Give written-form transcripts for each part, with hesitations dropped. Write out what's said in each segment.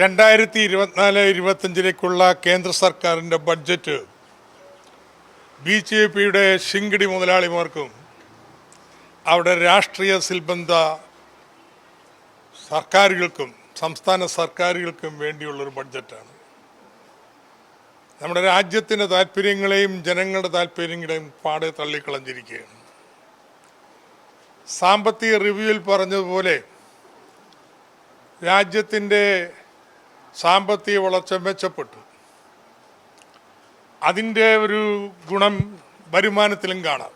2024-25 കേന്ദ്ര സർക്കാരിൻ്റെ ബഡ്ജറ്റ് BJPയുടെ ശിങ്കിടി മുതലാളിമാർക്കും അവിടെ രാഷ്ട്രീയ സിൽബന്ധ സർക്കാരുകൾക്കും സംസ്ഥാന സർക്കാരുകൾക്കും വേണ്ടിയുള്ളൊരു ബഡ്ജറ്റാണ്. നമ്മുടെ രാജ്യത്തിൻ്റെ താല്പര്യങ്ങളെയും ജനങ്ങളുടെ താല്പര്യങ്ങളെയും പാടെ തള്ളിക്കളഞ്ഞിരിക്കുകയാണ്. സാമ്പത്തിക റിവ്യൂവിൽ പറഞ്ഞതുപോലെ രാജ്യത്തിൻ്റെ സാമ്പത്തിക വളർച്ച മെച്ചപ്പെട്ടു. അതിൻ്റെ ഒരു ഗുണം വരുമാനത്തിലും കാണാം.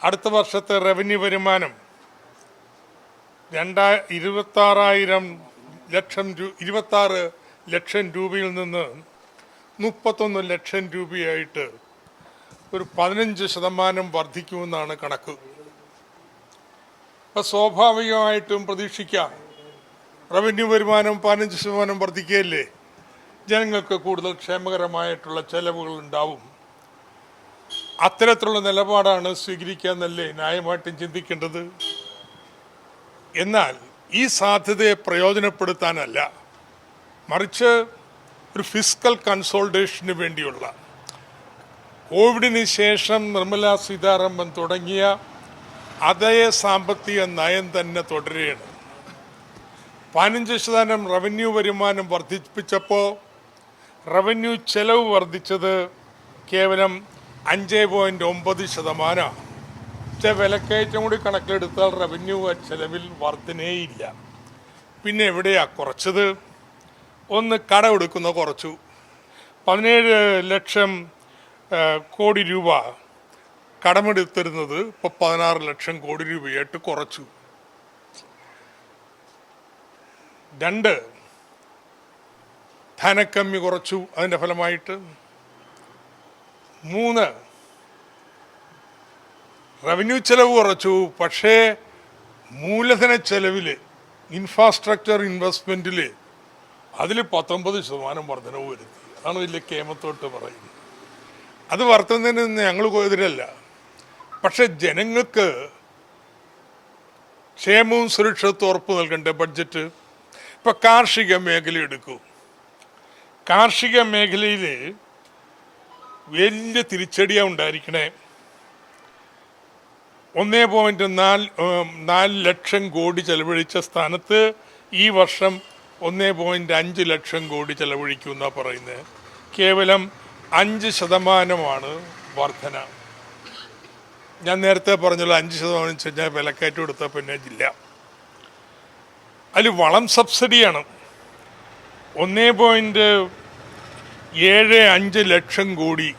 അടുത്ത വർഷത്തെ റവന്യൂ വരുമാനം 26 ലക്ഷം രൂപയിൽ നിന്ന് 31 ലക്ഷം രൂപയായിട്ട് ഒരു 15% വർദ്ധിക്കുമെന്നാണ് കണക്ക്. അപ്പം സ്വാഭാവികമായിട്ടും പ്രതീക്ഷിക്കാം റവന്യൂ വരുമാനം 15% വർദ്ധിക്കുകയല്ലേ, ജനങ്ങൾക്ക് കൂടുതൽ ക്ഷേമകരമായിട്ടുള്ള ചെലവുകൾ ഉണ്ടാവും. അത്തരത്തിലുള്ള നിലപാടാണ് സ്വീകരിക്കാന്നല്ലേ ന്യായമായിട്ടും ചിന്തിക്കേണ്ടത്. എന്നാൽ ഈ സാധ്യതയെ പ്രയോജനപ്പെടുത്താനല്ല, മറിച്ച് ഒരു ഫിസ്ക്കൽ കൺസോളിഡേഷന് വേണ്ടിയുള്ള കോവിഡിന് ശേഷം നിർമ്മല സീതാരാമൻ തുടങ്ങിയ അതേ സാമ്പത്തിക നയം തന്നെ തുടരുകയാണ്. 15% റവന്യൂ വരുമാനം വർദ്ധിപ്പിച്ചപ്പോൾ റവന്യൂ ചെലവ് വർദ്ധിച്ചത് കേവലം 5.9%. വിലക്കയറ്റം കൂടി കണക്കിലെടുത്താൽ റവന്യൂ ചെലവിൽ വർധനേയില്ല. പിന്നെ എവിടെയാ കുറച്ചത്? ഒന്ന് കടമെടുക്കുന്ന കുറച്ചു. 17 ലക്ഷം കോടി രൂപ കടമെടുത്തിരുന്നത് ഇപ്പോൾ 16 ലക്ഷം കോടി രൂപയായിട്ട് കുറച്ചു. 2 ധനക്കമ്മി കുറച്ചു അതിൻ്റെ ഫലമായിട്ട്. 3 റവന്യൂ ചെലവ് കുറച്ചു, പക്ഷേ മൂലധന ചെലവിൽ ഇൻഫ്രാസ്ട്രക്ചർ ഇൻവെസ്റ്റ്മെൻറ്റിൽ അതിൽ 19% വർധനവ് വരുത്തി. അതാണ് വലിയ കേമത്തോട്ട് പറയുന്നത്. അത് വർത്തുന്നതിന് ഞങ്ങൾ എതിരല്ല, പക്ഷെ ജനങ്ങൾക്ക് ക്ഷേമവും സുരക്ഷിതത്വം ഉറപ്പ് നൽകേണ്ട ബഡ്ജറ്റ്. ഇപ്പം കാർഷിക മേഖല എടുക്കൂ. കാർഷിക മേഖലയിൽ വലിയ തിരിച്ചടിയാണ് ഉണ്ടായിരിക്കണേ. 1.4 ലക്ഷം കോടി ചെലവഴിച്ച സ്ഥാനത്ത് ഈ വർഷം 1.5 ലക്ഷം കോടി ചെലവഴിക്കുമെന്നാണ് പറയുന്നത്. കേവലം 5% വർധന. ഞാൻ നേരത്തെ പറഞ്ഞല്ലോ 5% വെച്ച് കഴിഞ്ഞാൽ വിലക്കയറ്റം കൊടുത്താൽ പിന്നെ ജില്ല. അതിൽ വളം സബ്സിഡിയാണ്. 1.75 lakh crore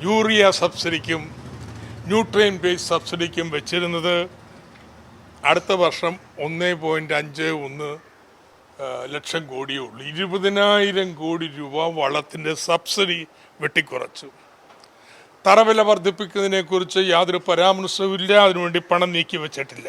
urea സബ്സിഡിക്കും nutrient base സബ്സിഡിക്കും വെച്ചിരുന്നത് അടുത്ത വർഷം 1.51 ലക്ഷം കോടിയേ ഉള്ളൂ. 20,000 കോടി രൂപ വളത്തിൻ്റെ സബ്സിഡി വെട്ടിക്കുറച്ചു. തറവില വർദ്ധിപ്പിക്കുന്നതിനെക്കുറിച്ച് യാതൊരു പരാമർശവും ഇല്ല. അതിനുവേണ്ടി പണം നീക്കി വെച്ചിട്ടില്ല.